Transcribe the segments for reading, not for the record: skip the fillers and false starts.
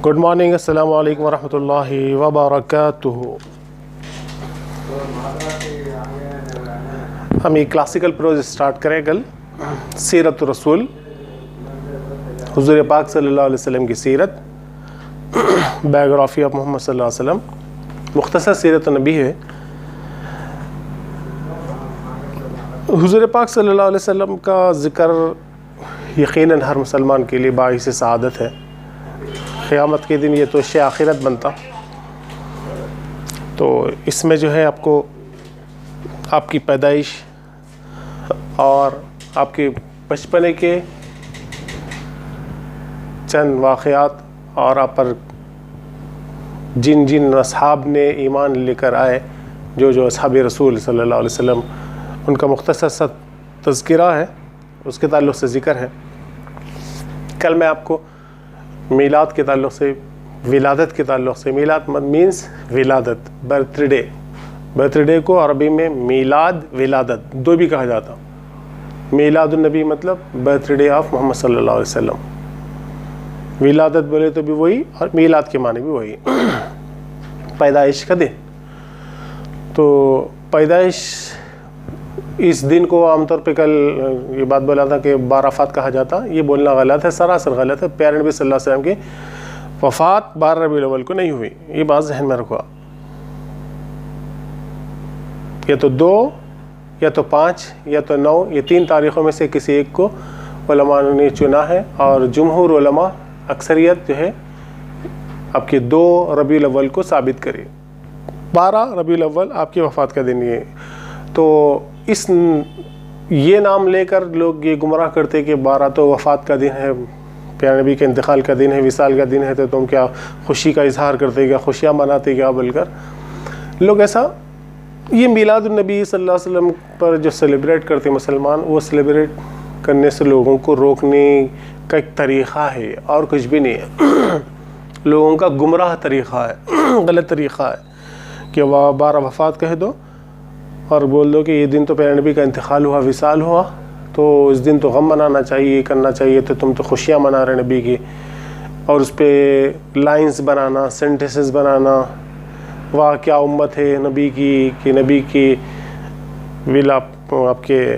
Good morning, السلام علیکم ورحمۃ اللہ وبرکاتہ۔ ہم یہ کلاسیکل پروز اسٹارٹ کریں کل، سیرت الرسول، حضور پاک صلی اللہ علیہ وسلم کی سیرت، بایوگرافی آف محمد صلی اللہ علیہ وسلم، مختصر سیرت النبی ہے۔ حضور پاک صلی اللہ علیہ وسلم کا ذکر یقیناً ہر مسلمان کے لیے باعث سعادت ہے۔ قیامت کے دن یہ تو شے آخرت بنتا، تو اس میں جو ہے آپ کو آپ کی پیدائش اور آپ کے بچپنے کے چند واقعات اور آپ پر جن جن اصحاب نے ایمان لے کر آئے، جو اصحاب رسول صلی اللہ علیہ وسلم، ان کا مختصر سا تذکرہ ہے، اس کے تعلق سے ذکر ہے۔ کل میں آپ کو میلاد کے تعلق سے، ولادت کے تعلق سے، میلاد مینس ولادت، برتھ ڈے کو عربی میں میلاد ولادت دو بھی کہا جاتا۔ میلاد النبی مطلب برتھ ڈے آف محمد صلی اللہ علیہ وسلم، ولادت بولے تو بھی وہی اور میلاد کے معنی بھی وہی، پیدائش کا دن۔ تو پیدائش اس دن کو عام طور پہ کل یہ بات بولا تھا کہ بارافات کہا جاتا، یہ بولنا غلط ہے، سراسر غلط ہے۔ پیارے نبی صلی اللہ علیہ وسلم کی وفات 12 ربیع الاول کو نہیں ہوئی، یہ بات ذہن میں رکھو۔ یا تو 2 یا تو 5 یا تو 9، یہ 3 تاریخوں میں سے کسی ایک کو علماء نے چنا ہے، اور جمہور علماء اکثریت جو ہے آپ کے 2 ربیع الاول کو ثابت کری۔ 12 ربیع الاول آپ کی وفات کا دن یہ۔ تو یہ نام لے کر لوگ یہ گمراہ کرتے کہ 12 تو وفات کا دن ہے، پیارے نبی کے انتقال کا دن ہے، وصال کا دن ہے، تو تم کیا خوشی کا اظہار کرتے، کیا خوشیاں مناتے کیا، بول کر لوگ ایسا۔ یہ میلاد النبی صلی اللہ علیہ وسلم پر جو سیلیبریٹ کرتے مسلمان، وہ سیلیبریٹ کرنے سے لوگوں کو روکنے کا ایک طریقہ ہے اور کچھ بھی نہیں ہے، لوگوں کا گمراہ طریقہ ہے، غلط طریقہ ہے کہ وہ 12 وفات کہہ دو اور بول دو کہ یہ دن تو پیارے نبی کا انتقال ہوا، وصال ہوا، تو اس دن تو غم منانا چاہیے، یہ کرنا چاہیے، تو تم تو خوشیاں منا رہے نبی کی، اور اس پہ لائنز بنانا، سینٹنسز بنانا، واہ کیا امت ہے نبی کی، کہ نبی کی آپ کے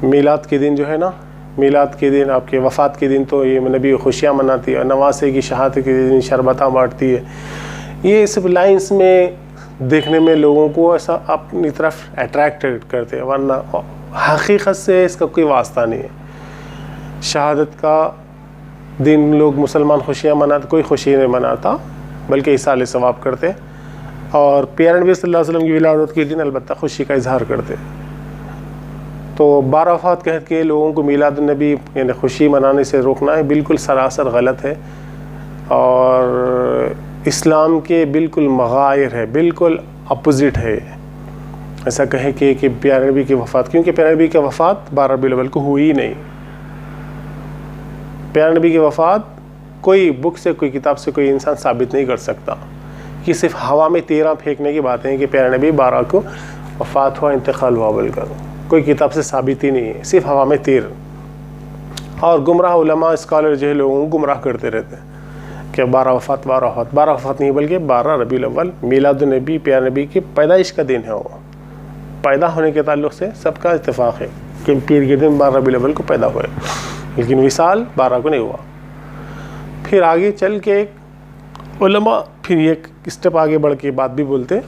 میلاد کے دن جو ہے نا، میلاد کے دن آپ کے وفات کے دن تو یہ نبی خوشیاں مناتی ہے، نواسے کی شہادت کے دن شربتاں بانٹتی ہے۔ یہ سب لائنز میں دیکھنے میں لوگوں کو ایسا اپنی طرف اٹریکٹڈ کرتے ہیں، ورنہ حقیقت سے اس کا کوئی واسطہ نہیں ہے۔ شہادت کا دن لوگ مسلمان خوشیاں مناتے، کوئی خوشی نہیں مناتا، بلکہ ایصال ثواب کرتے، اور پیارے نبی صلی اللہ علیہ وسلم کی ولادت کے دن البتہ خوشی کا اظہار کرتے۔ تو 12 وفات کہہ کے لوگوں کو میلاد النبی یعنی خوشی منانے سے روکنا ہے، بالکل سراسر غلط ہے، اور اسلام کے بالکل مغایر ہے، بالکل اپوزٹ ہے۔ ایسا کہے کہ پیارے نبی کی وفات، کیونکہ پیارے نبی کی وفات 12 ربیع الاول کو ہوئی نہیں۔ پیارے نبی کی وفات کوئی بک سے، کوئی کتاب سے کوئی انسان ثابت نہیں کر سکتا، یہ صرف ہوا میں تیرا پھینکنے کی باتیں ہیں کہ پیارے نبی 12 کو وفات ہوا، انتقال ہوا، بول کر کوئی کتاب سے ثابت ہی نہیں ہے، صرف ہوا میں تیر۔ اور گمراہ علماء، اسکالر جو ہے لوگوں کو گمراہ کرتے رہتے ہیں کہ 12 وفات نہیں، بلکہ 12 ربیع الاول میلاد النبی، پیارے نبی کی پیدائش کا دن ہے۔ وہ پیدا ہونے کے تعلق سے سب کا اتفاق ہے کہ پیر کے دن 12 ربیع الاول کو پیدا ہوئے، لیکن وصال 12 کو نہیں ہوا۔ پھر آگے چل کے علماء پھر ایک اسٹیپ آگے بڑھ کے بات بھی بولتے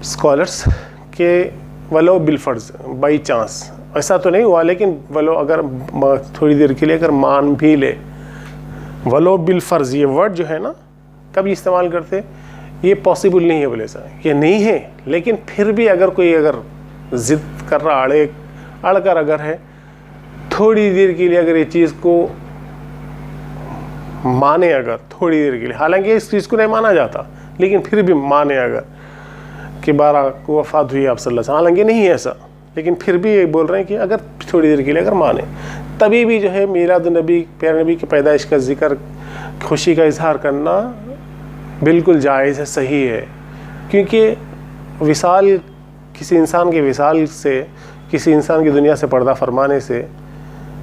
اسکالرس کہ ولو بالفرض، بائی چانس ایسا تو نہیں ہوا، لیکن ولو اگر تھوڑی دیر کے لیے اگر مان بھی لے، ولو بالفرض یہ ورڈ جو ہے نا کبھی استعمال کرتے، یہ پاسبل نہیں ہے، بولے سا یہ نہیں ہے، لیکن پھر بھی اگر کوئی ضد کر رہا، اڑ کر اگر ہے، تھوڑی دیر کے لیے اگر یہ چیز کو مانے، اگر تھوڑی دیر کے لیے، حالانکہ اس چیز کو نہیں مانا جاتا، لیکن پھر بھی مانے اگر کہ 12 کو وفات ہوئی آپ صلی اللہ علیہ وسلم، حالانکہ نہیں ہے ایسا، لیکن پھر بھی یہ بول رہے ہیں کہ اگر تھوڑی دیر کے لیے اگر مانے، تبھی بھی جو ہے میلاد النبی، پیارے نبی کی پیدائش کا ذکر، خوشی کا اظہار کرنا بالکل جائز ہے، صحیح ہے، کیونکہ وصال، کسی انسان کے وصال سے، کسی انسان کی دنیا سے پردہ فرمانے سے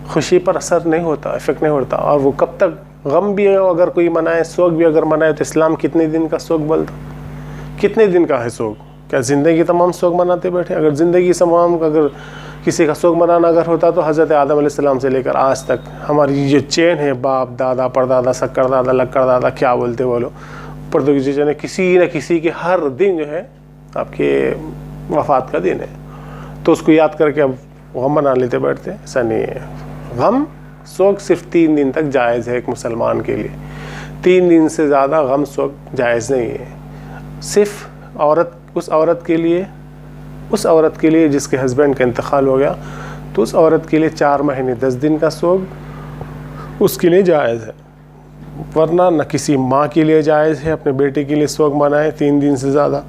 خوشی پر اثر نہیں ہوتا، افیکٹ نہیں ہوتا، اور وہ کب تک غم بھی اگر کوئی منائے، سوگ بھی اگر منائے، تو اسلام کتنے دن کا سوگ بولتا؟ کتنے دن کا ہے سوگ؟ کیا زندگی تمام سوگ مناتے بیٹھے؟ اگر زندگی تمام اگر کسی کا سوگ منانا اگر ہوتا تو حضرت آدم علیہ السلام سے لے کر آج تک ہماری جو چین ہے، باپ دادا پردادا سکر دادا لکڑ دادا کیا بولتے بولو، پردگی چین ہے، کسی نہ کسی کے ہر دن جو ہے آپ کے وفات کا دن ہے، تو اس کو یاد کر کے اب غم منا لیتے بیٹھتے ہیں. ایسا نہیں ہے. غم سوگ صرف 3 دن تک جائز ہے ایک مسلمان کے لیے. 3 دن سے زیادہ غم سوگ جائز نہیں ہے. صرف اس عورت کے لیے جس کے ہسبینڈ کا انتقال ہو گیا، تو اس عورت کے لیے 4 مہینے 10 دن کا سوگ اس کے لیے جائز ہے. ورنہ نہ کسی ماں کے لیے جائز ہے اپنے بیٹے کے لیے سوگ منائے 3 دن سے زیادہ،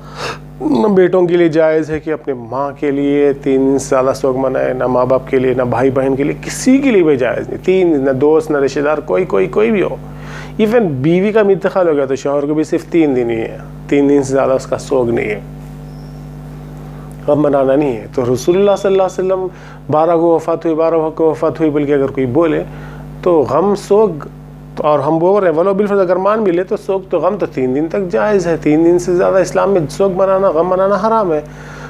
نہ بیٹوں کے لیے جائز ہے کہ اپنے ماں کے لیے 3 دن سے زیادہ سوگ منائے، نہ ماں باپ کے لیے، نہ بھائی بہن کے لیے، کسی کے لیے بھی جائز نہیں. 3 دن، نہ دوست نہ رشتہ دار، کوئی بھی ہو. ایون بیوی کا بھی انتقال ہو گیا تو شوہر کو بھی صرف 3 دن ہی ہے. 3 دن سے زیادہ اس کا سوگ نہیں ہے، غم منانا نہیں ہے. تو رسول اللہ صلی اللہ علیہ وسلم 12 کو وفات ہوئی بلکہ اگر کوئی بولے تو غم سوگ، اور ہم بول رہے ہیں ولو بالفرض اگر مان بھی لے تو سوگ تو غم تو 3 دن تک جائز ہے. 3 دن سے زیادہ اسلام میں سوگ منانا، غم منانا حرام ہے.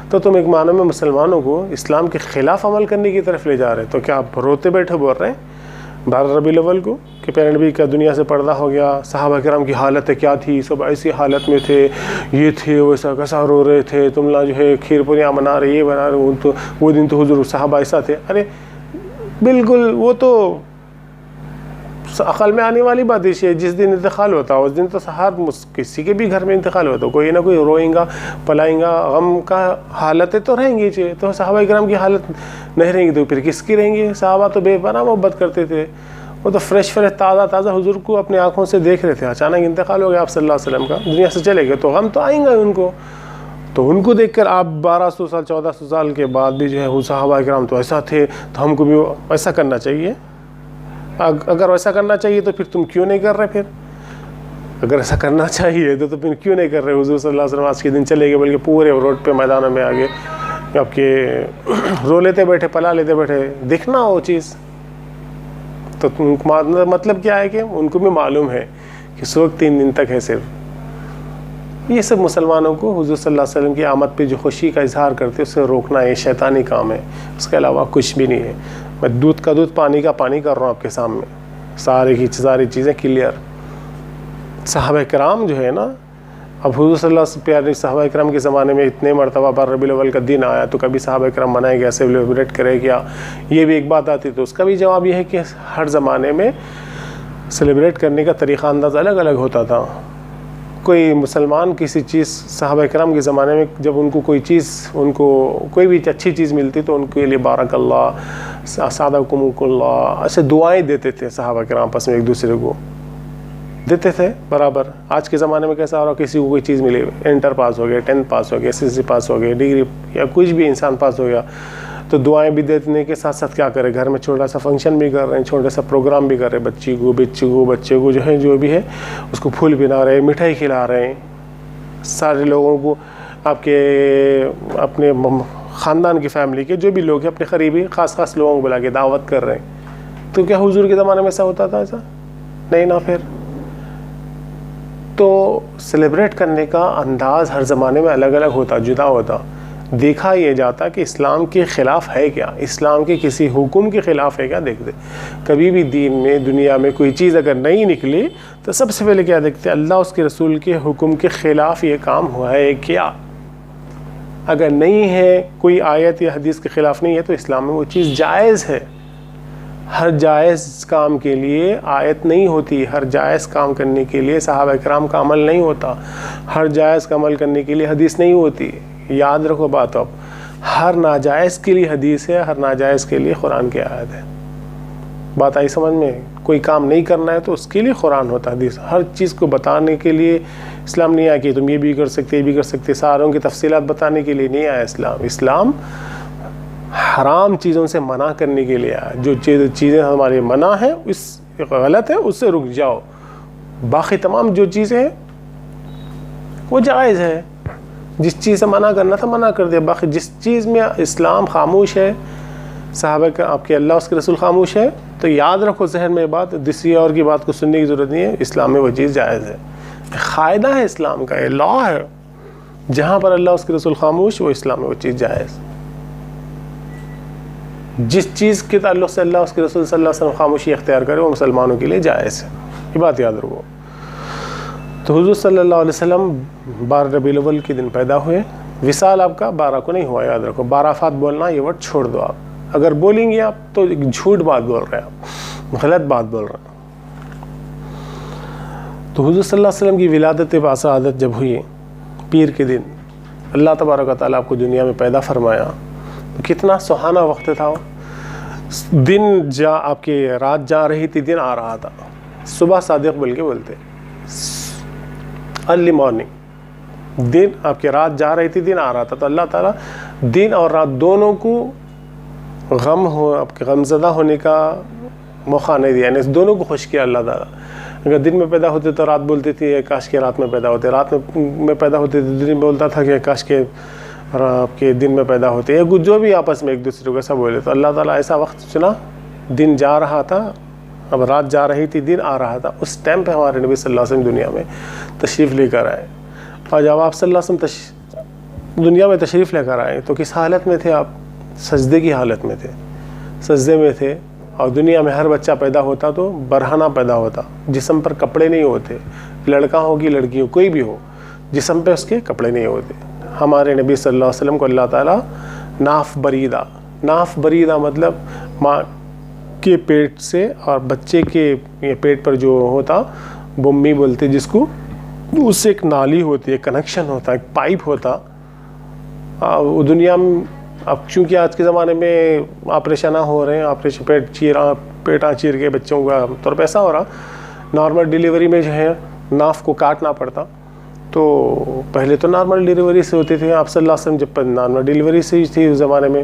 تو تم ایک معنی میں مسلمانوں کو اسلام کے خلاف عمل کرنے کی طرف لے جا رہے. تو کیا آپ روتے بیٹھے بول رہے ہیں 12 ربیع الاول کو کہ پیارے نبی کا دنیا سے پردہ ہو گیا، صحابہ کرام کی حالت کیا تھی، سب ایسی حالت میں تھے، یہ تھے ویسا کیسا رو رہے تھے، تم جو ہے کھیر پوریاں بنا رہے، یہ بنا رہے، وہ دن تو حضور صحابہ ایسا تھے. ارے بالکل وہ تو عقل میں آنے والی بات ہے. جس دن انتقال ہوتا اس دن تو ہر کسی کے بھی گھر میں انتقال ہوتا، کوئی نہ کوئی روئیں گا پلائیں گا، غم کا حالتیں تو رہیں گی. تو صحابہ کرام کی حالت نہیں رہیں گی تو پھر کس کی رہیں گی؟ صحابہ تو بے پناہ محبت کرتے تھے، وہ تو فریش تازہ حضور کو اپنے آنکھوں سے دیکھ رہے تھے. اچانک انتقال ہو گیا آپ صلی اللہ علیہ وسلم کا، دنیا سے چلے گئے، تو غم تو آئیں گا ان کو. تو ان کو دیکھ کر آپ 1200 سال 1400 سال کے بعد بھی جو ہے وہ صحابہ کرام تو ایسا تھے، تو ہم کو بھی ایسا کرنا چاہیے. اگر ایسا کرنا چاہیے تو پھر تم کیوں نہیں کر رہے؟ پھر اگر ایسا کرنا چاہیے تو پھر کیوں نہیں کر رہے؟ حضور صلی اللہ علیہ وسلم آج کے دن چلے گئے بلکہ پورے روڈ پہ میدانوں میں آگے آپ کے رو لیتے بیٹھے، پلا لیتے بیٹھے. دیکھنا وہ چیز تو مطلب کیا ہے کہ ان کو بھی معلوم ہے کہ سوگ 3 دن تک ہے صرف. یہ سب مسلمانوں کو حضور صلی اللہ علیہ وسلم کی آمد پہ جو خوشی کا اظہار کرتے اسے روکنا ہے، شیطانی کام ہے، اس کے علاوہ کچھ بھی نہیں ہے. میں دودھ کا دودھ پانی کا پانی کر رہا ہوں آپ کے سامنے، ساری چیزیں کلیئر. صحابہ کرام جو ہے نا، اب حضور صلی اللہ علیہ وسلم پیارے صحابہ کرام کے زمانے میں اتنے مرتبہ 12 ربیع الاول کا دن آیا تو کبھی صحابہ کرام منائے گیا، سیلیبریٹ کرے گیا، یہ بھی ایک بات آتی. تو اس کا بھی جواب یہ ہے کہ ہر زمانے میں سیلیبریٹ کرنے کا طریقہ انداز الگ الگ ہوتا تھا. کوئی مسلمان کسی چیز صحابہ کرام کے زمانے میں جب ان کو کوئی بھی اچھی چیز ملتی تو ان کے لیے بارک اللہ، سعدکم اللہ، ایسے دعائیں دیتے تھے. صحابہ کرام آپس میں ایک دوسرے کو دیتے تھے برابر. آج کے زمانے میں کیسا ہو رہا، کسی کو کوئی چیز ملی، انٹر پاس ہو گئے، 10th پاس ہو گئے، SSC پاس ہو گئے، ڈگری یا کچھ بھی انسان پاس ہو گیا تو دعائیں بھی دینے کے ساتھ ساتھ کیا کرے، گھر میں چھوٹا سا فنکشن بھی کر رہے ہیں، چھوٹا سا پروگرام بھی کر رہے ہیں، بچے کو جو ہے جو بھی ہے اس کو پھول پہنا رہے ہیں، مٹھائی کھلا رہے ہیں. سارے لوگوں کو آپ کے اپنے خاندان کی فیملی کے جو بھی لوگ ہیں اپنے قریبی خاص لوگوں کو بلا کے دعوت کر رہے ہیں. تو کیا حضور کے زمانے میں ایسا ہوتا تھا؟ ایسا نہیں نا. پھر تو سیلیبریٹ کرنے کا انداز ہر زمانے میں الگ الگ ہوتا، جدا ہوتا. دیکھا یہ جاتا کہ اسلام کے خلاف ہے کیا، اسلام کے کسی حکم کے خلاف ہے کیا دیکھتے. کبھی بھی دین میں دنیا میں کوئی چیز اگر نہیں نکلی تو سب سے پہلے کیا دیکھتے؟ اللہ اس کے رسول کے حکم کے خلاف یہ کام ہوا ہے کیا. اگر نہیں ہے، کوئی آیت یا حدیث کے خلاف نہیں ہے تو اسلام میں وہ چیز جائز ہے. ہر جائز کام کے لیے آیت نہیں ہوتی، ہر جائز کام کرنے کے لیے صحابہ کرام کا عمل نہیں ہوتا، ہر جائز کا عمل کرنے کے لیے حدیث نہیں ہوتی. یاد رکھو بات. اب ہر ناجائز کے لیے حدیث ہے، ہر ناجائز کے لیے قرآن کی آیت ہے. بات آئی سمجھ میں؟ کوئی کام نہیں کرنا ہے تو اس کے لیے قرآن ہوتا ہے، حدیث. ہر چیز کو بتانے کے لیے اسلام نہیں آیا کہ تم یہ بھی کر سکتے، یہ بھی کر سکتے، ساروں کی تفصیلات بتانے کے لیے نہیں آیا اسلام. اسلام حرام چیزوں سے منع کرنے کے لیے آیا. جو چیزیں ہمارے منع ہیں، اس غلط ہے، اس سے رک جاؤ. باقی تمام جو چیزیں ہیں وہ جائز ہے. جس چیز سے منع کرنا تھا منع کر دیا. باقی جس چیز میں اسلام خاموش ہے، صحابہ کا آپ کے اللہ اس کے رسول خاموش ہے تو یاد رکھو ذہن میں بات، کسی اور کی بات کو سننے کی ضرورت نہیں ہے، اسلام میں وہ چیز جائز ہے، قاعدہ ہے اسلام کا، یہ لا ہے، جہاں پر اللہ اس کے رسول خاموش وہ اسلام میں وہ چیز جائز۔ جس چیز کے تعلق سے اللہ اس کے رسول صلی اللہ علیہ وسلم خاموشی اختیار کرے وہ مسلمانوں کے لیے جائز ہے، یہ بات یاد رکھو۔ تو حضور صلی اللہ علیہ وسلم 12 ربیع الاول کے دن پیدا ہوئے، وصال آپ کا 12 کو نہیں ہوا، یاد رکھو، 12 فات بولنا یہ ورڈ چھوڑ دو، آپ اگر بولیں گے آپ تو جھوٹ بات بول رہے ہیں، آپ غلط بات بول رہے ہیں۔ تو حضور صلی اللہ علیہ وسلم کی ولادت باسعادت جب ہوئی پیر کے دن، اللہ تبارک و تعالیٰ آپ کو دنیا میں پیدا فرمایا، تو کتنا سہانا وقت تھا، دن آپ کی رات جا رہی تھی، دن آ رہا تھا، صبح صادق بول کے بولتے، ارلی مارننگ، دن آپ کی رات جا رہی تھی، دن آ رہا تھا، تو اللہ تعالیٰ دن اور رات دونوں کو آپ کے غم زدہ ہونے کا موقع نہیں دیا، یعنی اس دونوں کو خوش کیا اللہ تعالیٰ۔ اگر دن میں پیدا ہوتے تو رات بولتی تھی کاش کے رات میں پیدا ہوتے، رات میں پیدا ہوتے تو دن بولتا تھا کہ کاش کے آپ کے دن میں پیدا ہوتے، جو بھی آپس میں ایک دوسرے کو ایسا بولے۔ تو اللہ تعالیٰ ایسا وقت چنا، دن جا رہا تھا، اب رات جا رہی تھی، دن آ رہا تھا، اس ٹائم پہ ہمارے نبی صلی اللہ علیہ وسلم دنیا میں تشریف لے کر آئے۔ اور جب آپ صلی اللہ علیہ وسلم دنیا میں تشریف لے کر آئے تو کس حالت میں تھے آپ؟ سجدے کی حالت میں تھے، سجدے میں تھے۔ اور دنیا میں ہر بچہ پیدا ہوتا تو برہنہ پیدا ہوتا، جسم پر کپڑے نہیں ہوتے، لڑکا ہو کہ لڑکی ہو، کوئی بھی ہو، جسم پہ اس کے کپڑے نہیں ہوتے۔ ہمارے نبی صلی اللہ علیہ وسلم کو اللہ تعالیٰ ناف بریدہ مطلب ماں کے پیٹ سے اور بچے کے پیٹ پر جو ہوتا بمی بولتے جس کو، اس سے ایک نالی ہوتی ہے، کنیکشن ہوتا ہے، ایک پائپ ہوتا۔ دنیا میں اب چونکہ آج کے زمانے میں آپریشن ہو رہے ہیں، آپریشن پیٹاں چیر کے بچوں کا طور پہ ایسا ہو رہا، نارمل ڈیلیوری میں جو ہے ناف کو کاٹنا پڑتا۔ تو پہلے تو نارمل ڈیلیوری سے ہوتی تھی، آپ صلی اللہ علیہ وسلم جب نارمل ڈیلیوری سے ہی تھی اس زمانے میں،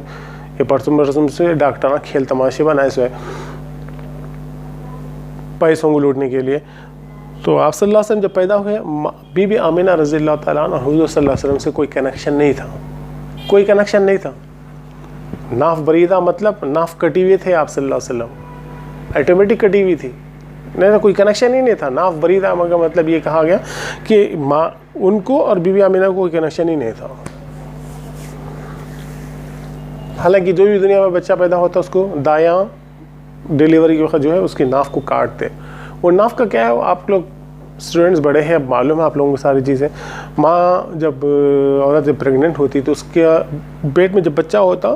یہ پرسم سے ڈاکٹر کھیل تماشے بنائے سوئے پیسوں کو لوٹنے کے لیے۔ تو آپ صلی اللہ علیہ وسلم جب پیدا ہوئے، بی بی آمینہ رضی اللہ تعالیٰ عنہ، حضور صلی اللہ علیہ وسلم سے کوئی کنیکشن نہیں تھا، کوئی کنیکشن نہیں تھا۔ ناف بریدہ مطلب ناف کٹی ہوئی تھے آپ صلی اللہ علیہ وسلم، آٹومیٹک کٹی ہوئی تھی، نہیں کوئی کنیکشن ہی نہیں تھا۔ ناف بریدہ کا مطلب یہ کہا گیا کہ ماں ان کو اور بی بی آمینہ کو کوئی کنیکشن ہی نہیں تھا۔ حالانکہ جو بھی دنیا میں بچہ پیدا ہوتا اس کو دایاں ڈیلیوری کے وقت جو ہے اس کی ناف کو کاٹتے۔ وہ ناف کا کیا ہے، آپ لوگ اسٹوڈنٹس بڑے ہیں، اب معلوم ہے آپ لوگوں کو ساری چیزیں۔ ماں جب عورت جب پریگننٹ ہوتی تو اس کے پیٹ میں جب بچہ ہوتا،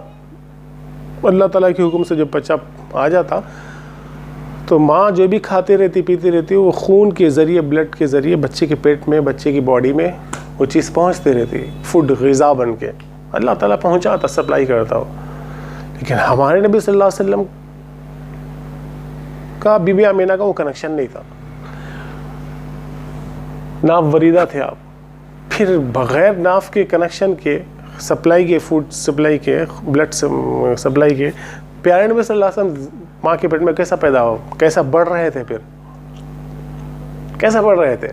اللہ تعالیٰ کے حکم سے جب بچہ آ جاتا تو ماں جو بھی کھاتے رہتی پیتی رہتی وہ خون کے ذریعے، بلڈ کے ذریعے بچے کے پیٹ میں، بچے کی باڈی میں وہ چیز پہنچتی رہتی، فوڈ غذا بن کے اللہ تعالیٰ پہنچاتا، سپلائی کرتا ہو۔ لیکن ہمارے نبی صلی اللہ علیہ وسلم کا بی بی آمینہ کا وہ کنیکشن نہیں تھا، ناف وریدہ تھے آپ، پھر بغیر ناف کے کنیکشن کے، سپلائی کے، فوڈ سپلائی کے، بلڈ سپلائی کے، پیارے نبی صلی اللہ علیہ وسلم ماں کے پیٹ میں کیسا پیدا ہو، کیسا بڑھ رہے تھے، پھر کیسا بڑھ رہے تھے؟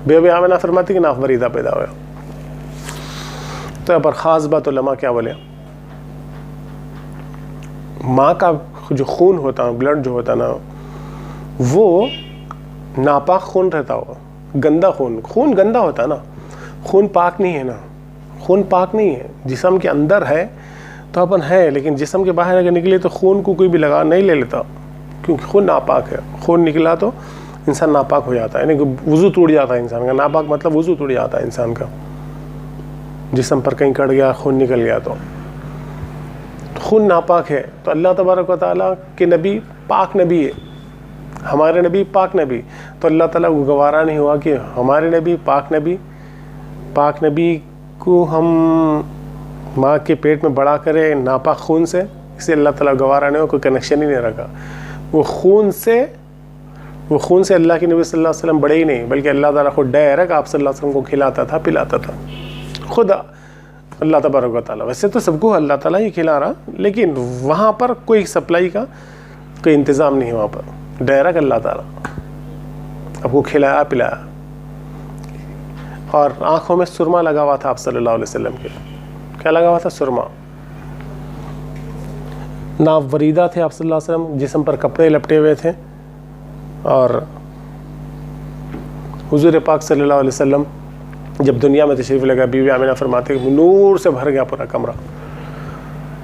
بی بی آمینہ فرماتی کہ ناف وریدہ پیدا ہوا۔ تو یہاں پر خاص بات علماء کیا بولے، ماں کا جو خون ہوتا، بلڈ جو ہوتا نا، وہ ناپاک خون رہتا ہو، گندا خون گندا ہوتا نا، خون پاک نہیں ہے نا، خون پاک نہیں ہے، جسم کے اندر ہے تو اپن ہے، لیکن جسم کے باہر اگر نکلے تو خون کو کوئی بھی لگا نہیں لے لیتا، کیونکہ خون ناپاک ہے۔ خون نکلا تو انسان ناپاک ہو جاتا ہے، یعنی کہ وضو ٹوٹ جاتا ہے انسان کا، ناپاک مطلب وضو ٹوٹ جاتا ہے انسان کا، جسم پر کہیں کٹ گیا، خون نکل گیا تو خون ناپاک ہے۔ تو اللہ تبارک و تعالیٰ کے نبی پاک نبی ہے، ہمارے نبی پاک نبی، تو اللہ تعالیٰ کو گوارا نہیں ہوا کہ ہمارے نبی پاک نبی کو ہم ماں کے پیٹ میں بڑا کرے ناپاک خون سے، اسے اللہ تعالیٰ گوارا نہیں ہوا، کوئی کنیکشن ہی نہیں رکھا۔ وہ خون سے اللہ کے نبی صلی اللہ علیہ وسلم بڑے ہی نہیں، بلکہ اللہ تعالیٰ خود ڈائریکٹ آپ صلی اللہ علیہ وسلم کو کھلاتا تھا، پلاتا تھا خود اللہ تبارک و تعالیٰ۔ ویسے تو سب کو اللہ تعالیٰ ہی کھلا رہا، لیکن وہاں پر کوئی سپلائی کا کوئی انتظام نہیں، وہاں پر ڈائریکٹ اللہ تعالیٰ آپ کو کھلایا پلایا۔ اور آنکھوں میں سرما لگا ہوا تھا آپ صلی اللہ علیہ وسلم کے، کیا لگا ہوا تھا؟ سرما۔ ناف وریدہ تھے آپ صلی اللہ علیہ وسلم، جسم پر کپڑے لپٹے ہوئے تھے، اور حضور پاک صلی اللہ علیہ وسلم جب دنیا میں تشریف لگا، بیوی آمنہ فرماتے کہ نور سے بھر گیا پورا کمرہ،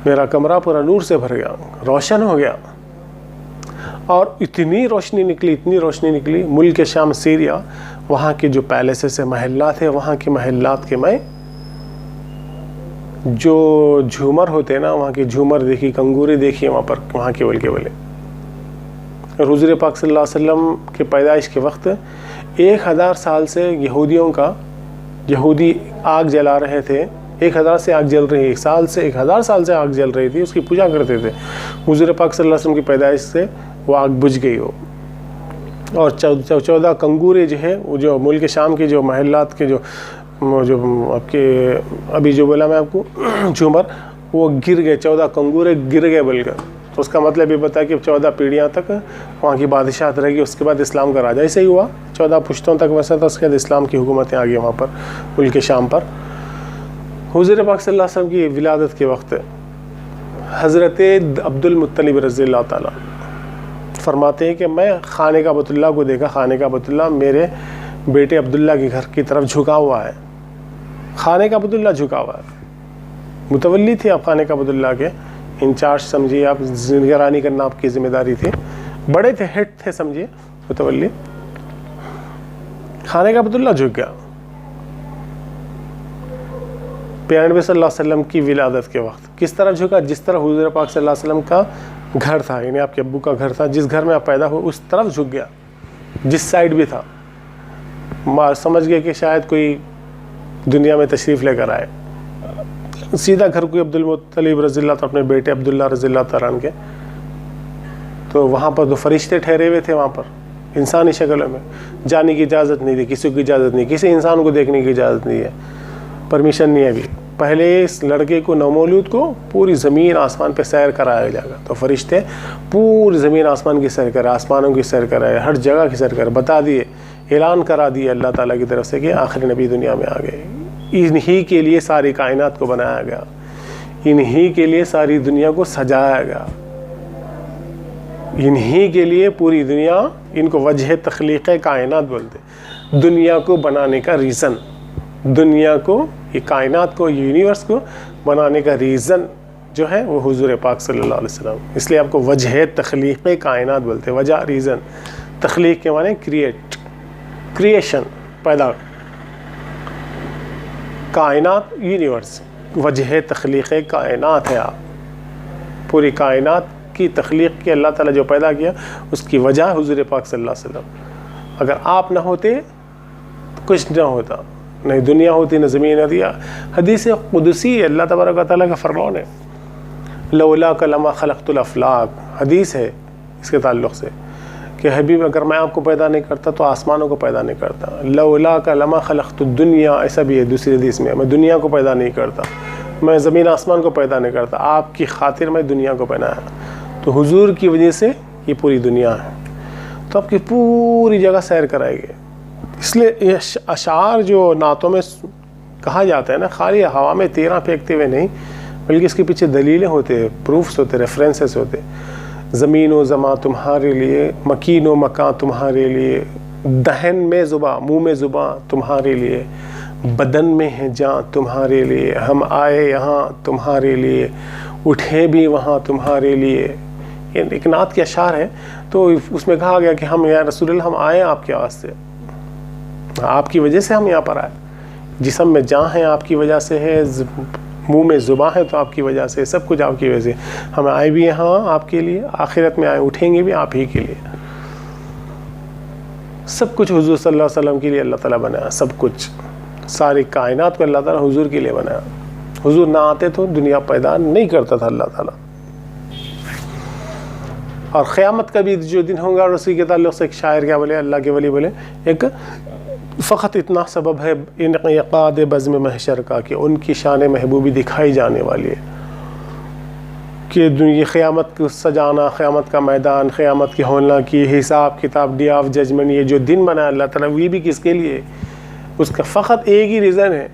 میرا کمرہ پورا نور سے بھر گیا، روشن ہو گیا، اور اتنی روشنی نکلی ملک شام سیریا، وہاں کے جو پیلیسز سے محلات ہیں، وہاں کے محلات کے میں جو جھومر ہوتے ہیں نا، وہاں کی جھومر دیکھی، کنگورے دیکھی وہاں پر، وہاں کے ولکے ولے. اور حضور پاک صلی اللہ علیہ وسلم کے پیدائش کے وقت 1000 سال سے یہودی آگ جلا رہے تھے، 1000 سے آگ جل رہی ہے، 1000 سال سے آگ جل رہی تھی، اس کی پوجا کرتے تھے. حضور پاک صلی اللہ علیہ وسلم کی پیدائش سے وہ آگ بجھ گئی ہو، اور 14 کنگورے جو ہے، وہ جو ملک شام کے جو محلات کے جو آپ کے ابھی جو بولا میں آپ کو جھومر، وہ گر گئے، 14 کنگورے گر گئے بول کر. تو اس کا مطلب یہ بتا کہ 14 پیڑھیاں تک وہاں کی بادشاہت رہے گی، اس کے بعد اسلام کا راجہ. ایسے ہی ہوا، 14 پشتوں تک ویسا تھا، اس کے بعد اسلام کی حکومتیں آ گئی وہاں پر ملک شام پر. حضور پاک صلی اللہ علیہ وسلم کی ولادت کے وقت حضرت عبد المطلب رضی اللہ تعالیٰ فرماتے ہیں کہ میں خانہ کعبۃ اللہ کو دیکھا، خانہ کعبۃ اللہ میرے بیٹے عبداللہ کے گھر کی طرف جھکا ہوا ہے، خانہ کعبۃ اللہ جھکا ہوا ہے. متولی تھے آپ خانہ کعبۃ اللہ کے، انچارج سمجھیے آپ، نگرانی کرنا آپ کی ذمہ داری تھی، بڑے تھے، ہیڈ تھے سمجھیے، متولی. خانہ کعبۃ اللہ جھک گیا پیارے نبی صلی اللہ علیہ وسلم کی ولادت کے وقت. کس طرح جھکا؟ جس طرح حضور پاک صلی اللہ علیہ وسلم کا گھر تھا، یعنی آپ کے ابو کا گھر تھا، جس گھر میں آپ پیدا ہوئے اس طرف جھک گیا، جس سائڈ بھی تھا. سمجھ گئے کہ شاید کوئی دنیا میں تشریف لے کر آئے. سیدھا گھر کوئی عبد المطلب رضی اللہ تعالیٰ اپنے بیٹے عبداللہ رضی اللہ تعالیٰ عنہ کے. تو وہاں پر دو فرشتے ٹھہرے ہوئے تھے، وہاں پر انسانی شکلوں میں. جانے کی اجازت نہیں تھی، کسی کو اجازت نہیں، کسی انسان کو دیکھنے کی اجازت نہیں ہے، پرمیشن نہیں ہے. ابھی پہلے اس لڑکے کو، نومولود کو، پوری زمین آسمان پہ سیر کرایا جائے گا. تو فرشتے پوری زمین آسمان کی سیر کرے، آسمانوں کی سیر کرائے، ہر جگہ کی سیر کرے، بتا دیے، اعلان کرا دیے اللہ تعالیٰ کی طرف سے کہ آخری نبی دنیا میں آ گئے. انہی کے لیے ساری کائنات کو بنایا گیا، انہی کے لیے ساری دنیا کو سجایا گیا، انہی کے لیے پوری دنیا. ان کو وجہ تخلیق کائنات بولتے، دنیا کو بنانے کا ریزن، دنیا کو، یہ کائنات کو، یونیورس کو بنانے کا ریزن جو ہے وہ حضور پاک صلی اللہ علیہ وسلم. اس لیے آپ کو وجہ تخلیق کائنات بولتے، وجہ ریزن. تخلیق کے معنی کریشن، پیدا، کائنات، یونیورس، وجہ تخلیق کائنات ہے. آپ پوری کائنات کی تخلیق کی اللہ تعالیٰ جو پیدا کیا، اس کی وجہ حضور پاک صلی اللہ علیہ وسلم. اگر آپ نہ ہوتے تو کچھ نہ ہوتا، نہ دنیا ہوتی، نہ زمین ہوتی. حدیث قدسی اللہ تبارک و تعالیٰ کا فرمان ہے، لولاک لما خلقت الافلاک. حدیث ہے اس کے تعلق سے کہ حبیب اگر میں آپ کو پیدا نہیں کرتا تو آسمانوں کو پیدا نہیں کرتا. لولاک لما خلقت الدنیا، ایسا بھی ہے دوسری حدیث میں دنیا کو پیدا نہیں کرتا، میں زمین آسمان کو پیدا نہیں کرتا، آپ کی خاطر میں دنیا کو بنایا. تو حضور کی وجہ سے یہ پوری دنیا ہے. تو آپ کی پوری جگہ سیر کرائے گے. اس لیے یہ اشعار جو نعتوں میں کہا جاتا ہے نا، خالی ہوا میں تیرہ پھینکتے ہوئے نہیں، بلکہ اس کے پیچھے دلیلیں ہوتے، پروفس ہوتے، ریفرنسز ہوتے. زمین و زماں تمہارے لیے، مکین و مکان تمہارے لیے، دہن میں زباں، منہ میں زباں تمہارے لیے، بدن میں ہے جاں تمہارے لیے، ہم آئے یہاں تمہارے لیے، اٹھے بھی وہاں تمہارے لیے. یہ ایک نعت کے اشعار ہے. تو اس میں کہا گیا کہ ہم یا رسول اللہ، ہم آئے آپ کے واسطے، آپ کی وجہ سے ہم یہاں پر آئے. جسم میں جاں ہیں آپ کی وجہ سے ہے، منہ میں زباں ہے تو آپ کی وجہ سے، سب کچھ آپ کی وجہ سے. ہم آئے بھی یہاں آپ کے لیے، آخرت میں آئے، اٹھیں گے بھی آپ ہی کے لیے. سب کچھ حضور صلی اللہ علیہ وسلم کے لیے اللہ تعالیٰ بنایا، سب کچھ، ساری کائنات کو اللہ تعالیٰ حضور کے لیے بنایا. حضور نہ آتے تو دنیا پیدا نہیں کرتا تھا اللہ تعالیٰ. اور قیامت کا بھی جو دن ہوگا، اور اسی کے تعلق سے ایک شاعر کیا بولے، اللہ کے ولی بولے، ایک فقط اتنا سبب ہے انعقاد بزم محشر کا کہ ان کی شان محبوبی دکھائی جانے والی ہے. کہ یہ قیامت کو سجانا، قیامت کا میدان، قیامت کی ہولنا کی، حساب کتاب، ڈے آف ججمنٹ، یہ جو دن بنایا اللہ تعالیٰ، یہ بھی کس کے لیے؟ اس کا فقط ایک ہی ریزن ہے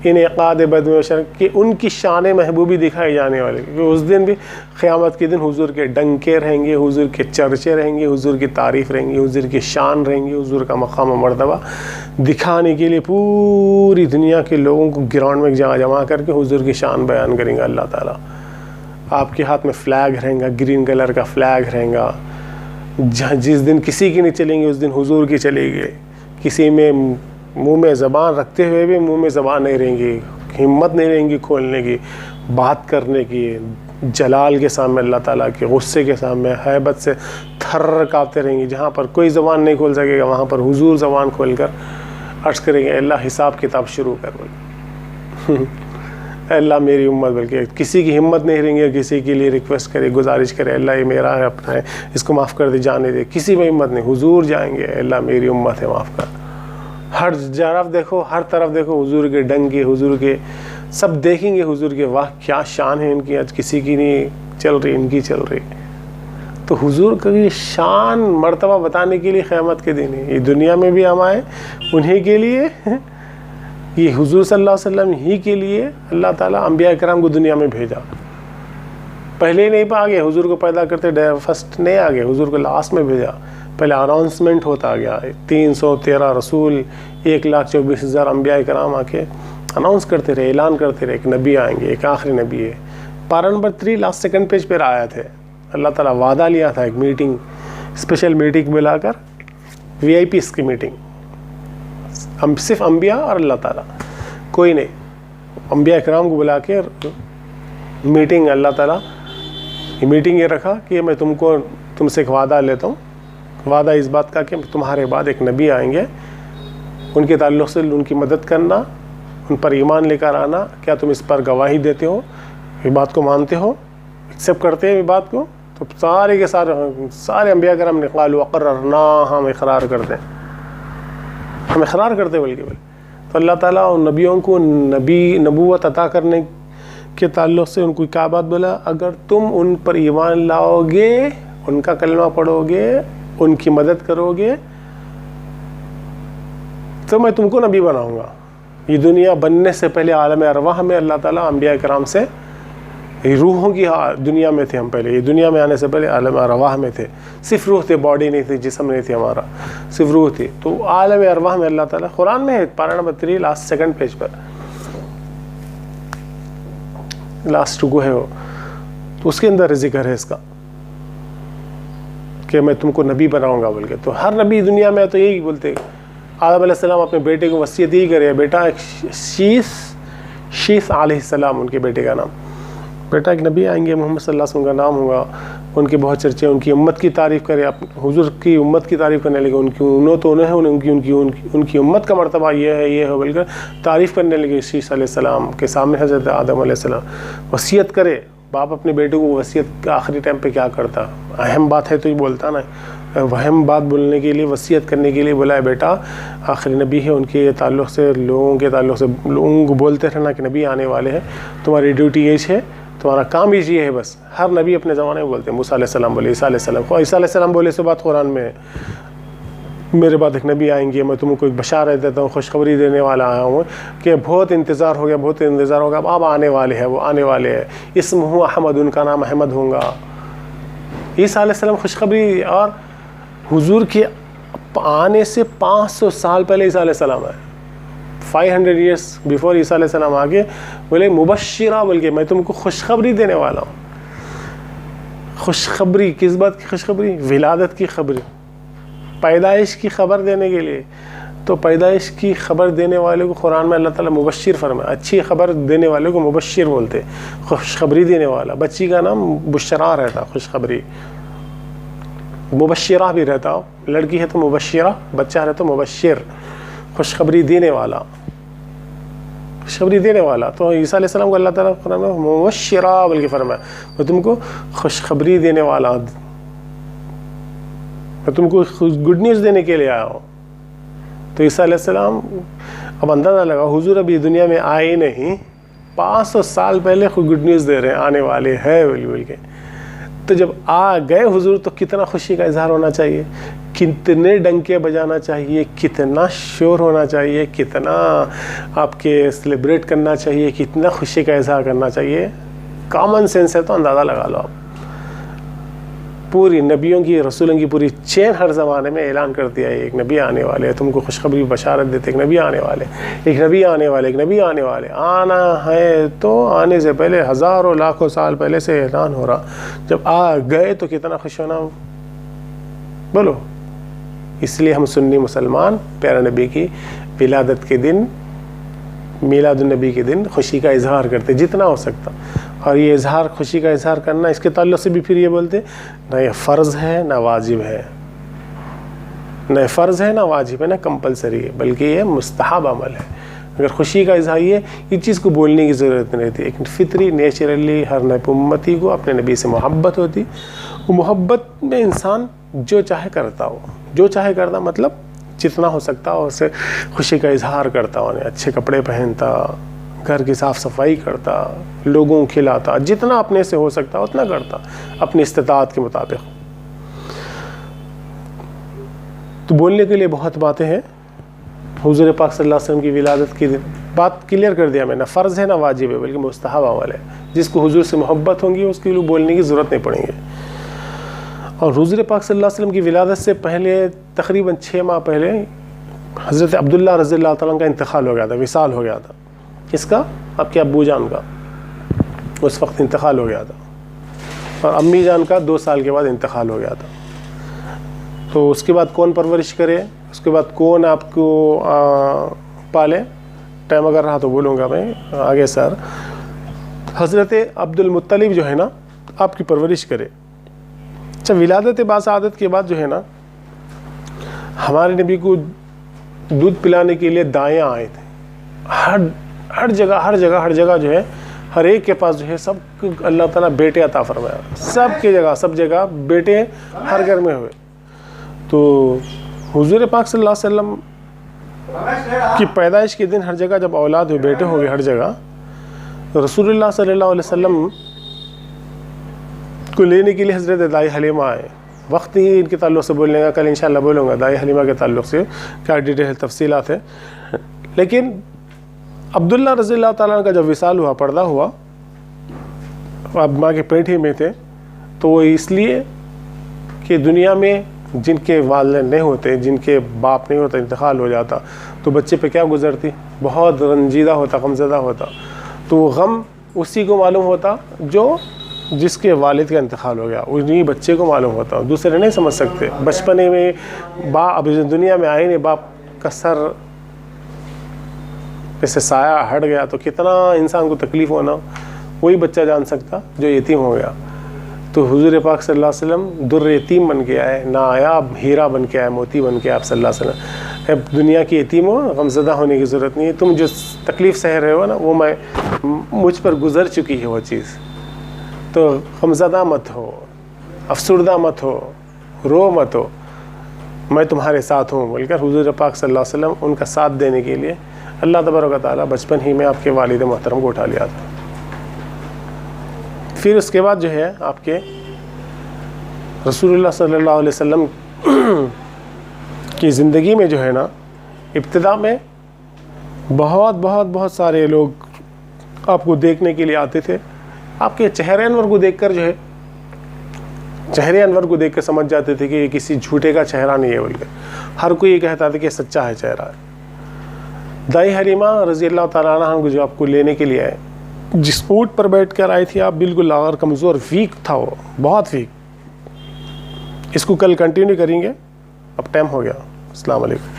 انعقاد بدو بشر کہ ان کی شان محبوبی دکھائی جانے والے، کیونکہ اس دن بھی قیامت کے دن حضور کے ڈنکے رہیں گے، حضور کے چرچے رہیں گے، حضور کی تعریف رہیں گی، حضور کی شان رہیں گی، حضور کا مقام و مرتبہ دکھانے کے لیے پوری دنیا کے لوگوں کو گراؤنڈ میں جمع کر کے حضور کی شان بیان کریں گا اللہ تعالیٰ۔ آپ کے ہاتھ میں فلیگ رہیں گا، گرین کلر کا فلیگ رہیں گا، جس دن کسی کی نہیں چلیں گے اس دن حضور کی چلے گی، کسی میں منہ میں زبان رکھتے ہوئے بھی منہ میں زبان نہیں رہیں گی، ہمت نہیں رہیں گی کھولنے کی، بات کرنے کی، جلال کے سامنے اللہ تعالیٰ کے، غصے کے سامنے ہیبت سے تھر کانپتے رہیں گی۔ جہاں پر کوئی زبان نہیں کھول سکے گا وہاں پر حضور زبان کھول کر عرض کریں گے اللہ حساب کتاب شروع کر بول اللہ میری امت، بلکہ کسی کی ہمت نہیں رہیں گے کسی کے لیے ریکویسٹ کرے، گزارش کرے اللہ یہ میرا ہے اپنا ہے اس کو معاف کر دے جانے دے، کسی میں ہمت نہیں، حضور جائیں گے اللہ میری امت ہے معاف کر۔ ہر طرف دیکھو، ہر طرف دیکھو حضور کے ڈنکے، حضور کے سب دیکھیں گے حضور کے، واہ کیا شان ہے ان کی، آج کسی کی نہیں چل رہی ان کی چل رہی۔ تو حضور کی شان مرتبہ بتانے کے لیے قیامت کے دن ہے، یہ دنیا میں بھی ہم آئے انہیں کے لیے، یہ حضور صلی اللہ علیہ وسلم ہی کے لیے اللہ تعالیٰ انبیاء کرام کو دنیا میں بھیجا۔ پہلے نہیں آگے حضور کو پیدا کرتے فرسٹ نہیں آگے، حضور کو لاسٹ میں بھیجا، پہلے اناؤنسمنٹ ہوتا گیا، 313 رسول، 1,24,000 انبیاء کرام آ کے اناؤنس کرتے رہے، اعلان کرتے رہے ایک نبی آئیں گے، ایک آخری نبی ہے۔ پارہ نمبر 3 لاسٹ سیکنڈ پیج پر آیا تھے، اللہ تعالیٰ وعدہ لیا تھا ایک میٹنگ، اسپیشل میٹنگ بلا کر، VIPs کی میٹنگ، ہم صرف انبیاء اور اللہ تعالیٰ، کوئی نہیں، انبیاء کرام کو بلا کے میٹنگ، اللہ تعالیٰ میٹنگ یہ رکھا کہ میں تم سے ایک وعدہ لیتا ہوں، وعدہ اس بات کا کہ تمہارے بعد ایک نبی آئیں گے، ان کے تعلق سے ان کی مدد کرنا، ان پر ایمان لے کر آنا، کیا تم اس پر گواہی دیتے ہو، یہ بات کو مانتے ہو، ایکسیپٹ کرتے ہیں یہ بات کو؟ تو سارے کے سارے انبیاء کرام نے قالوا اقررنا، ہم اقرار کرتے ہیں، ہم اقرار کرتے بلکہ تو اللہ تعالیٰ ان نبیوں کو نبوت عطا کرنے کے تعلق سے ان کو کیا بات بولا، اگر تم ان پر ایمان لاؤ گے، ان کا کلمہ پڑھو گے، ان کی مدد کرو گے تو میں تم کو نبی بناؤں گا۔ یہ دنیا بننے سے پہلے عالم ارواح میں اللہ تعالیٰ انبیاء کرام سے، روحوں کی دنیا میں تھے ہم پہلے، یہ دنیا میں آنے سے پہلے عالم ارواح میں تھے، صرف روح تھے، باڈی نہیں تھی، جسم نہیں تھی ہمارا، صرف روح تھی۔ تو عالم ارواح میں اللہ تعالیٰ قرآن میں ہے، پارہ نمبر 3 لاسٹ سیکنڈ پیج پر، لاسٹ رکو ہے وہ، تو اس کے اندر ذکر ہے اس کا کہ میں تم کو نبی بناؤں گا بول کے۔ تو ہر نبی دنیا میں تو یہی بولتے، آدم علیہ السلام اپنے بیٹے کو وصیت یہی کرے، بیٹا شیث علیہ السلام ان کے بیٹے کا نام، بیٹا ایک نبی آئیں گے محمد صلی اللہ علیہ وسلم کا نام ہوگا، ان کے بہت چرچے، ان کی امت کی تعریف کرے، حضور کی امت کی تعریف کرنے لگے، ان کی امت کا مرتبہ یہ ہے بول کر تعریف کرنے لگے شیث علیہ السلام کے سامنے حضرت آدم علیہ السلام۔ وصیت کرے، باپ اپنے بیٹے کو وصیت آخری ٹائم پہ کیا کرتا، اہم بات ہے تو ہی بولتا نا، اہم بات بولنے کے لیے، وصیت کرنے کے لیے بولا ہے، بیٹا آخری نبی ہے، ان کے تعلق سے، لوگوں کے تعلق سے لوگوں کو بولتے رہنا کہ نبی آنے والے ہیں، تمہاری ڈیوٹی یہ ہے، تمہارا کام یہ ہے بس۔ ہر نبی اپنے زمانے میں بولتے ہیں، موسیٰ علیہ السلام بولے، عیسیٰ علیہ السلام، عیسیٰ علیہ السلام بولے سے بات قرآن میں ہے، میرے بعد ایک نبی آئیں گے، میں تم کو ایک بشارت دیتا ہوں، خوشخبری دینے والا آیا ہوں کہ بہت انتظار ہو گیا، اب آنے والے ہیں، وہ آنے والے ہیں، اسمہ احمد، ان کا نام احمد ہوں گا۔ عیسیٰ علیہ السلام خوشخبری، اور حضور کے آنے سے 500 سال پہلے عیسیٰ علیہ السلام آئے، 500 ایئرس بیفور عیسیٰ علیہ السلام آگے بولے مبشرہ، بلکہ میں تم کو خوشخبری دینے والا ہوں۔ خوشخبری کس بات کی خوشخبری؟ ولادت کی خبر، پیدائش کی خبر دینے کے لیے۔ تو پیدائش کی خبر دینے والے کو قرآن میں اللہ تعالیٰ مبشر فرمایا، اچھی خبر دینے والے کو مبشر بولتے، خوشخبری دینے والا۔ بچی کا نام بشرا رہتا، خوشخبری، مبشرہ بھی رہتا، لڑکی ہے تو مبشرہ، بچہ ہے تو مبشر، خوشخبری دینے والا، خوشخبری دینے والا۔ تو عیسیٰ علیہ السلام کو اللہ تعالیٰ قرآن میں مبشرہ بلکہ فرمایا، میں تم کو خوشخبری دینے والا، میں تم کو گڈ نیوز دینے کے لیے آیا ہوں۔ تو عیسیٰ علیہ السلام اب اندازہ لگا، حضور ابھی دنیا میں آئے نہیں، 500 سال پہلے خود گڈ نیوز دے رہے ہیں، آنے والے ہیں بول کے۔ تو تو جب آ گئے حضور تو کتنا خوشی کا اظہار ہونا چاہیے، کتنے ڈنکے بجانا چاہیے، کتنا شور ہونا چاہیے، کتنا آپ کے سیلیبریٹ کرنا چاہیے، کتنا خوشی کا اظہار کرنا چاہیے. کامن سینس ہے تو اندازہ لگا لو آپ. پوری نبیوں کی، رسولوں کی پوری چین ہر زمانے میں اعلان کر دیا ہے ایک نبی آنے والے ہیں، تم کو خوشخبری بشارت دیتے ایک نبی آنے والے، ایک نبی آنے والے، ایک نبی آنے والے. آنا ہے تو آنے سے پہلے ہزاروں لاکھوں سال پہلے سے اعلان ہو رہا، جب آ گئے تو کتنا خوش ہونا ہو. بولو. اس لیے ہم سنی مسلمان پیارے نبی کی ولادت کے دن، میلاد النبی کے دن خوشی کا اظہار کرتے جتنا ہو سکتا. اور یہ اظہار، خوشی کا اظہار کرنا، اس کے تعلق سے بھی پھر یہ بولتے نہ یہ فرض ہے نہ واجب ہے، نہ فرض ہے نہ واجب ہے نہ کمپلسری ہے، بلکہ یہ مستحب عمل ہے. اگر خوشی کا اظہار یہ چیز کو بولنے کی ضرورت نہیں رہتی، لیکن فطری نیچرلی ہر نئے امتی کو اپنے نبی سے محبت ہوتی. وہ محبت میں انسان جو چاہے کرتا ہو، جو چاہے کرتا مطلب جتنا ہو سکتا ہو اسے خوشی کا اظہار کرتا، انہیں اچھے کپڑے پہنتا، گھر کی صاف صفائی کرتا، لوگوں کو کھلاتا، جتنا اپنے سے ہو سکتا اتنا کرتا اپنی استطاعت کے مطابق. تو بولنے کے لیے بہت باتیں ہیں. حضور پاک صلی اللہ علیہ وسلم کی ولادت کی بات کلیئر کر دیا میں، نہ فرض ہے نہ واجب ہے بلکہ مستحب عمل ہے. جس کو حضور سے محبت ہوگی اس کے لیے بولنے کی ضرورت نہیں پڑیں گے. اور حضور پاک صلی اللہ علیہ وسلم کی ولادت سے پہلے تقریباً 6 ماہ پہلے حضرت عبداللہ رضی اللہ تعالیٰ کا انتقال ہو گیا تھا، وصال ہو گیا تھا. کس کا؟ آپ کے ابو جان کا. اس وقت انتقال ہو گیا تھا. اور امی جان کا 2 سال کے بعد انتقال ہو گیا تھا. تو اس کے بعد کون پرورش کرے، اس کے بعد کون آپ کو پالے؟ ٹائم اگر رہا تو بولوں گا میں آگے سر. حضرت عبد المطلب جو ہے نا آپ کی پرورش کرے. اچھا، ولادت باسعادت کے بعد جو ہے نا ہمارے نبی کو دودھ پلانے کے لیے دائیں آئے تھے. ہر جگہ جو ہے ہر ایک کے پاس جو ہے سب اللہ تعالیٰ بیٹے عطا فرمایا. سب جگہ بیٹے ہر گھر میں ہوئے. تو حضور پاک صلی اللہ علیہ وسلم کی پیدائش کے دن ہر جگہ جب اولاد ہوئے، بیٹے ہو گئے ہر جگہ، رسول اللہ صلی اللہ علیہ وسلم کو لینے کے لیے حضرت دائی حلیمہ آئے. وقت ہی ان کے تعلق سے بولنے کا، کل انشاءاللہ بولوں گا دائی حلیمہ کے تعلق سے کیا ڈیٹیل تفصیلات ہیں. لیکن عبداللہ رضی اللہ تعالیٰ عنہ کا جب وصال ہوا، پردہ ہوا، اب ماں کے پیٹ ہی میں تھے، تو وہ اس لیے کہ دنیا میں جن کے والدین نہیں ہوتے، جن کے باپ نہیں ہوتا، انتقال ہو جاتا تو بچے پہ کیا گزرتی، بہت رنجیدہ ہوتا، غمزدہ ہوتا. تو وہ غم اسی کو معلوم ہوتا جس کے والد کا انتقال ہو گیا، انہیں بچے کو معلوم ہوتا. دوسرے نہیں سمجھ سکتے. بچپنے میں اب دنیا میں آئے نہیں، باپ کا سر جیسے سایہ ہٹ گیا تو کتنا انسان کو تکلیف ہونا، وہی بچہ جان سکتا جو یتیم ہو گیا. تو حضور پاک صلی اللہ علیہ وسلم در یتیم بن کے آئے، نایاب ہیرا بن کے آئے، موتی بن کے آپ صلی اللہ علیہ وسلم. اب دنیا کی یتیم ہو، غمزدہ ہونے کی ضرورت نہیں ہے. تم جو تکلیف سہ رہے ہو نا، وہ مجھ پر گزر چکی ہے وہ چیز. تو غمزدہ مت ہو، افسردہ مت ہو، رو مت ہو، میں تمہارے ساتھ ہوں بول کر حضور پاک صلی اللہ علیہ وسلم ان کا ساتھ دینے کے لیے اللہ تبارک و تعالیٰ بچپن ہی میں آپ کے والد محترم کو اٹھا لیا تھا. پھر اس کے بعد جو ہے آپ کے رسول اللہ صلی اللہ علیہ وسلم کی زندگی میں جو ہے نا، ابتدا میں بہت سارے لوگ آپ کو دیکھنے کے لیے آتے تھے. آپ کے چہرے انور کو دیکھ کر جو ہے، چہرے انور کو دیکھ کر سمجھ جاتے تھے کہ یہ کسی جھوٹے کا چہرہ نہیں ہے بول کے. ہر کوئی یہ کہتا تھا کہ سچا ہے چہرہ ہے. دائی حلیمہ رضی اللہ تعالیٰ عنہ جو آپ کو لینے کے لیے آئے، جس اونٹ پر بیٹھ کر آئی تھی آپ، بالکل لاغر، کمزور، ویک تھا وہ، بہت ویک. اس کو کل کنٹینیو کریں گے، اب ٹائم ہو گیا. السلام علیکم.